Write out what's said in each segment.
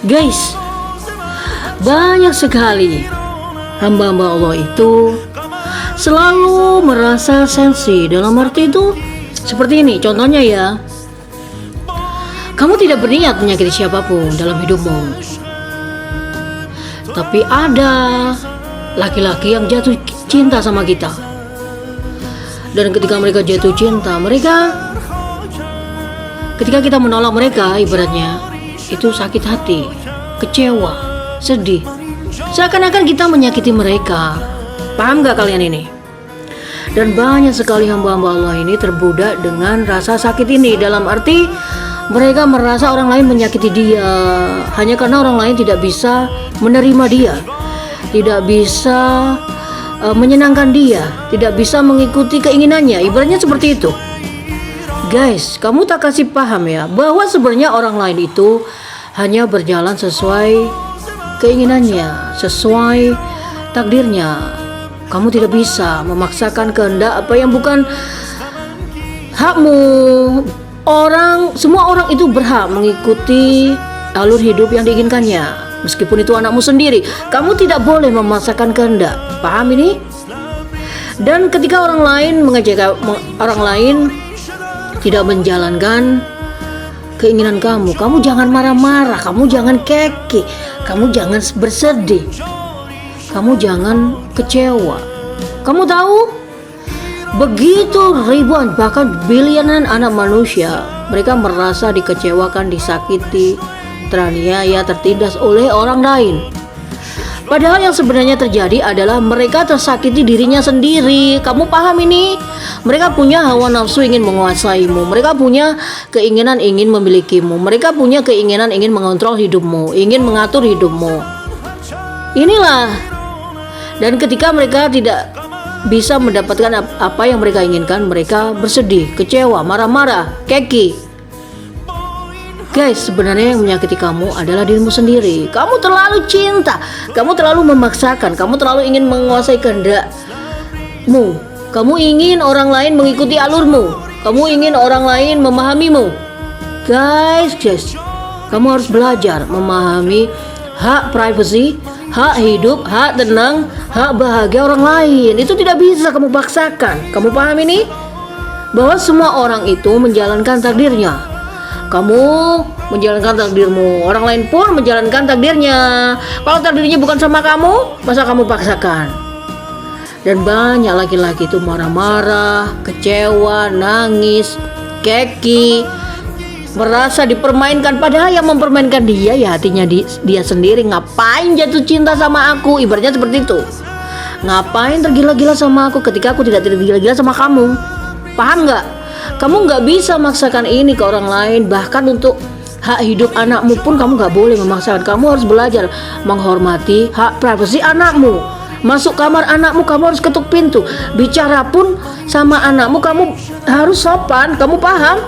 Guys, banyak sekali hamba-hamba Allah itu selalu merasa sensi. Dalam arti itu seperti ini, contohnya ya, kamu tidak berniat menyakiti siapapun dalam hidupmu, tapi ada laki-laki yang jatuh cinta sama kita. Dan ketika mereka jatuh cinta, ketika kita menolak mereka, ibaratnya itu sakit hati, kecewa, sedih, seakan-akan kita menyakiti mereka. Paham gak kalian ini? Dan banyak sekali hamba-hamba Allah ini terbudak dengan rasa sakit ini. Dalam arti mereka merasa orang lain menyakiti dia hanya karena orang lain tidak bisa menerima dia, tidak bisa menyenangkan dia, tidak bisa mengikuti keinginannya. Ibaratnya seperti itu. Guys, kamu tak kasih paham ya, bahwa sebenarnya orang lain itu hanya berjalan sesuai keinginannya, sesuai takdirnya. Kamu tidak bisa memaksakan kehendak apa yang bukan hakmu. Semua orang itu berhak mengikuti alur hidup yang diinginkannya, meskipun itu anakmu sendiri. Kamu tidak boleh memaksakan kehendak. Paham ini? Dan ketika orang lain tidak menjalankan keinginan kamu, kamu jangan marah-marah, kamu jangan keki, kamu jangan bersedih, kamu jangan kecewa. Kamu tahu, begitu ribuan bahkan bilianan anak manusia, mereka merasa dikecewakan, disakiti, teraniaya, tertindas oleh orang lain. Padahal yang sebenarnya terjadi adalah mereka tersakiti dirinya sendiri. Kamu paham ini? Mereka punya hawa nafsu ingin menguasaimu. Mereka punya keinginan ingin memilikimu. Mereka punya keinginan ingin mengontrol hidupmu, ingin mengatur hidupmu. Inilah. Dan ketika mereka tidak bisa mendapatkan apa yang mereka inginkan, mereka bersedih, kecewa, marah-marah, keki. Guys, sebenarnya yang menyakiti kamu adalah dirimu sendiri. Kamu terlalu cinta, kamu terlalu memaksakan, kamu terlalu ingin menguasai kehendakmu. Kamu ingin orang lain mengikuti alurmu, kamu ingin orang lain memahamimu. Guys, kamu harus belajar memahami hak privasi, hak hidup, hak tenang, hak bahagia orang lain. Itu tidak bisa kamu paksakan. Kamu paham ini? Bahwa semua orang itu menjalankan takdirnya. Kamu menjalankan takdirmu, orang lain pun menjalankan takdirnya. Kalau takdirnya bukan sama kamu, masa kamu paksakan? Dan banyak laki-laki itu marah-marah, kecewa, nangis, keki, merasa dipermainkan. Padahal yang mempermainkan dia ya hatinya dia sendiri. Ngapain jatuh cinta sama aku? Ibaratnya seperti itu. Ngapain tergila-gila sama aku ketika aku tidak tergila-gila sama kamu? Paham gak? Kamu gak bisa memaksakan ini ke orang lain. Bahkan untuk hak hidup anakmu pun kamu gak boleh memaksakan. Kamu harus belajar menghormati hak privasi anakmu. Masuk kamar anakmu, kamu harus ketuk pintu. Bicara pun sama anakmu, kamu harus sopan. Kamu paham?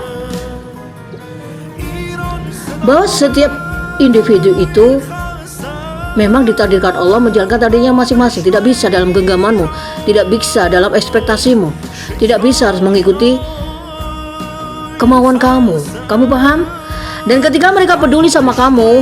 Bahwa setiap individu itu memang ditakdirkan Allah menjalankan takdirnya masing-masing. Tidak bisa dalam genggamanmu, tidak bisa dalam ekspektasimu, tidak bisa harus mengikuti kemauan kamu. Kamu paham? Dan ketika mereka peduli sama kamu,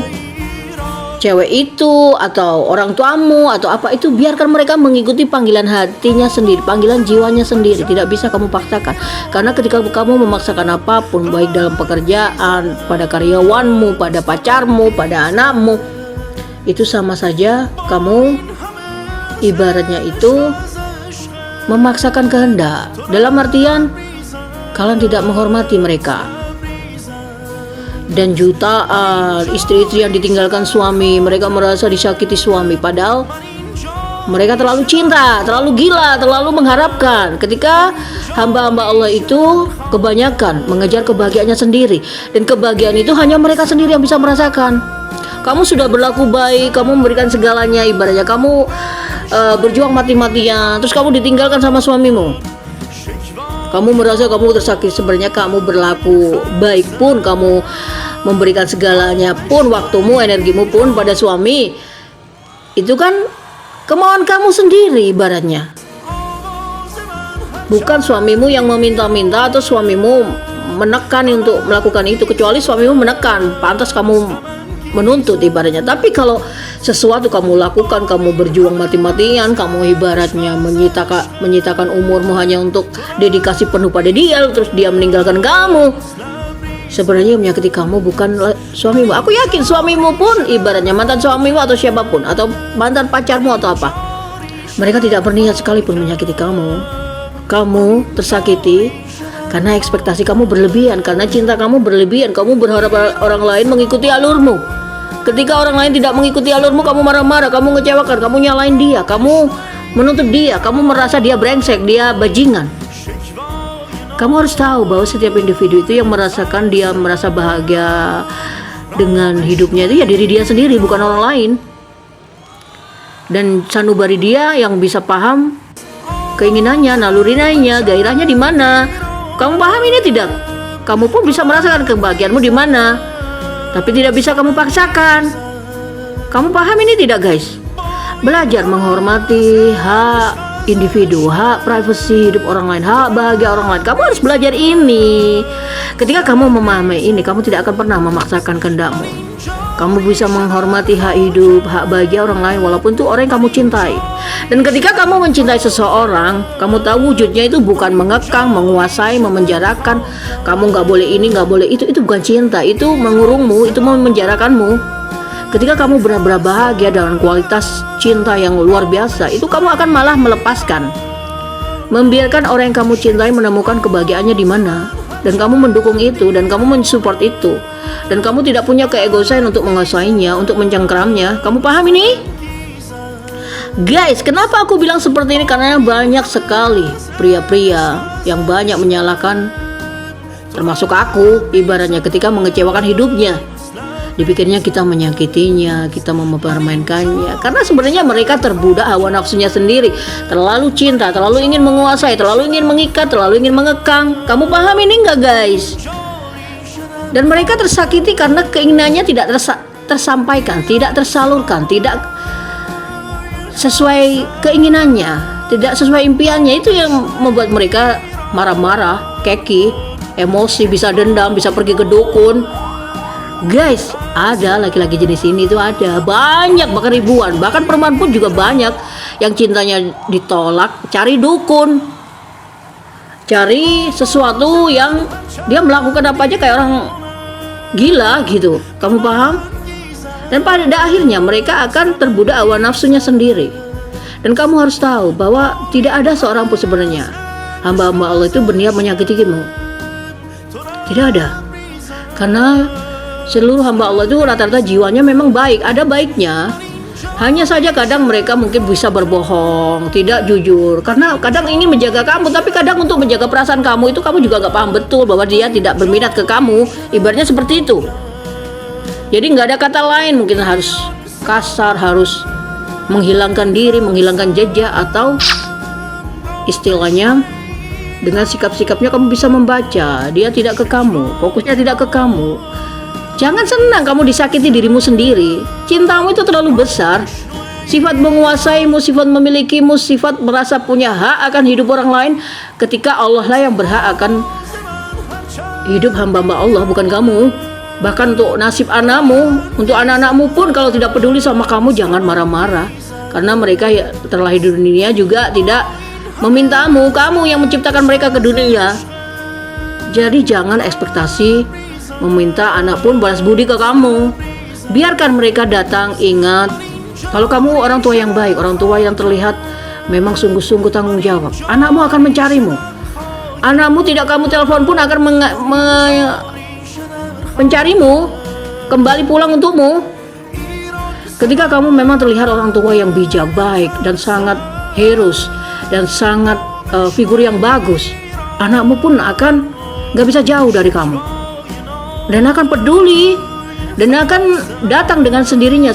cewek itu atau orang tuamu atau apa itu, biarkan mereka mengikuti panggilan hatinya sendiri, panggilan jiwanya sendiri. Tidak bisa kamu paksakan. Karena ketika kamu memaksakan apapun, baik dalam pekerjaan, pada karyawanmu, pada pacarmu, pada anakmu, itu sama saja kamu ibaratnya itu memaksakan kehendak. Dalam artian kalian tidak menghormati mereka. Dan jutaan istri-istri yang ditinggalkan suami, mereka merasa disakiti suami, padahal mereka terlalu cinta, terlalu gila, terlalu mengharapkan. Ketika hamba-hamba Allah itu kebanyakan mengejar kebahagiaannya sendiri, dan kebahagiaan itu hanya mereka sendiri yang bisa merasakan. Kamu sudah berlaku baik, kamu memberikan segalanya, ibaratnya kamu berjuang mati-matian, terus kamu ditinggalkan sama suamimu. Kamu merasa kamu tersakiti. Sebenarnya kamu berlaku baik pun, kamu memberikan segalanya pun, waktumu, energimu pun pada suami, itu kan kemauan kamu sendiri ibaratnya. Bukan suamimu yang meminta-minta atau suamimu menekan untuk melakukan itu. Kecuali suamimu menekan, pantas kamu menuntut ibaratnya. Tapi kalau sesuatu kamu lakukan, kamu berjuang mati-matian, kamu ibaratnya menyitakan umurmu hanya untuk dedikasi penuh pada dia, terus dia meninggalkan kamu, sebenarnya yang menyakiti kamu bukan suamimu. Aku yakin suamimu pun ibaratnya mantan suamimu atau siapapun, atau mantan pacarmu atau apa, mereka tidak berniat sekalipun menyakiti kamu. Kamu tersakiti karena ekspektasi kamu berlebihan, karena cinta kamu berlebihan. Kamu berharap orang lain mengikuti alurmu. Ketika orang lain tidak mengikuti alurmu, kamu marah-marah, kamu ngecewakan, kamu nyalain dia, kamu menuntut dia, kamu merasa dia brengsek, dia bajingan. Kamu harus tahu bahwa setiap individu itu yang merasakan dia merasa bahagia dengan hidupnya itu ya diri dia sendiri, bukan orang lain. Dan sanubari dia yang bisa paham keinginannya, nalurinya, gairahnya di mana. Kamu paham ini tidak? Kamu pun bisa merasakan kebahagiaanmu di mana, tapi tidak bisa kamu paksakan. Kamu paham ini tidak, guys? Belajar menghormati hak individu, hak privasi hidup orang lain, hak bahagia orang lain. Kamu harus belajar ini. Ketika kamu memahami ini, kamu tidak akan pernah memaksakan kehendakmu. Kamu bisa menghormati hak hidup, hak bahagia orang lain, walaupun itu orang yang kamu cintai. Dan ketika kamu mencintai seseorang, kamu tahu wujudnya itu bukan mengekang, menguasai, memenjarakan. Kamu nggak boleh ini, nggak boleh itu bukan cinta. Itu mengurungmu, itu memenjarakanmu. Ketika kamu benar-benar bahagia dengan kualitas cinta yang luar biasa, itu kamu akan malah melepaskan, membiarkan orang yang kamu cintai menemukan kebahagiaannya di mana. Dan kamu mendukung itu, dan kamu mensupport itu, dan kamu tidak punya keegoisan untuk menguasainya, untuk mencengkeramnya. Kamu paham ini? Guys, kenapa aku bilang seperti ini? Karena banyak sekali pria-pria yang banyak menyalahkan, termasuk aku, ibaratnya ketika mengecewakan hidupnya. Dipikirnya kita menyakitinya, kita mempermainkannya, karena sebenarnya mereka terbudak hawa nafsunya sendiri, terlalu cinta, terlalu ingin menguasai, terlalu ingin mengikat, terlalu ingin mengekang. Kamu paham ini enggak, guys? Dan mereka tersakiti karena keinginannya tidak tersampaikan, tidak tersalurkan, tidak sesuai keinginannya, tidak sesuai impiannya. Itu yang membuat mereka marah-marah, keki, emosi, bisa dendam, bisa pergi ke dukun. Guys, ada laki-laki jenis ini itu ada banyak, bahkan ribuan, bahkan perempuan pun juga banyak yang cintanya ditolak, cari dukun, cari sesuatu yang dia melakukan apa aja kayak orang gila gitu. Kamu paham? Dan pada akhirnya mereka akan terbudak hawa nafsunya sendiri. Dan kamu harus tahu bahwa tidak ada seorang pun sebenarnya hamba-hamba Allah itu berniat menyakitimu. Tidak ada. Karena seluruh hamba Allah itu rata-rata jiwanya memang baik, ada baiknya. Hanya saja kadang mereka mungkin bisa berbohong, tidak jujur, karena kadang ingin menjaga kamu, tapi kadang untuk menjaga perasaan kamu itu kamu juga gak paham betul bahwa dia tidak berminat ke kamu. Ibaratnya seperti itu. Jadi gak ada kata lain, mungkin harus kasar, harus menghilangkan diri, menghilangkan jejak, atau istilahnya dengan sikap-sikapnya kamu bisa membaca dia tidak ke kamu, fokusnya tidak ke kamu. Jangan senang kamu disakiti dirimu sendiri. Cintamu itu terlalu besar. Sifat menguasaimu, sifat memilikimu, sifat merasa punya hak akan hidup orang lain, ketika Allah lah yang berhak akan hidup hamba-hamba Allah, bukan kamu. Bahkan untuk nasib anakmu, untuk anak-anakmu pun kalau tidak peduli sama kamu, jangan marah-marah. Karena mereka ya, terlahir di dunia juga tidak memintamu, kamu yang menciptakan mereka ke dunia. Jadi jangan ekspektasi meminta anak pun balas budi ke kamu. Biarkan mereka datang. Ingat, kalau kamu orang tua yang baik, orang tua yang terlihat memang sungguh-sungguh tanggung jawab, anakmu akan mencarimu. Anakmu tidak kamu telepon pun akan mencarimu, kembali pulang untukmu. Ketika kamu memang terlihat orang tua yang bijak, baik, dan sangat heroes, dan sangat figur yang bagus, anakmu pun akan gak bisa jauh dari kamu, dan akan peduli, dan akan datang dengan sendirinya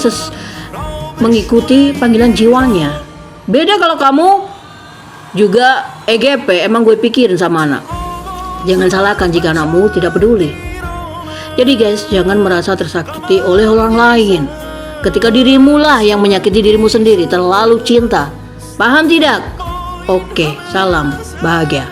mengikuti panggilan jiwanya. Beda kalau kamu juga EGP, emang gue pikirin sama anak. Jangan salahkan jika anakmu tidak peduli. Jadi guys, jangan merasa tersakiti oleh orang lain ketika dirimu lah yang menyakiti dirimu sendiri, terlalu cinta. Paham tidak? Oke, salam bahagia.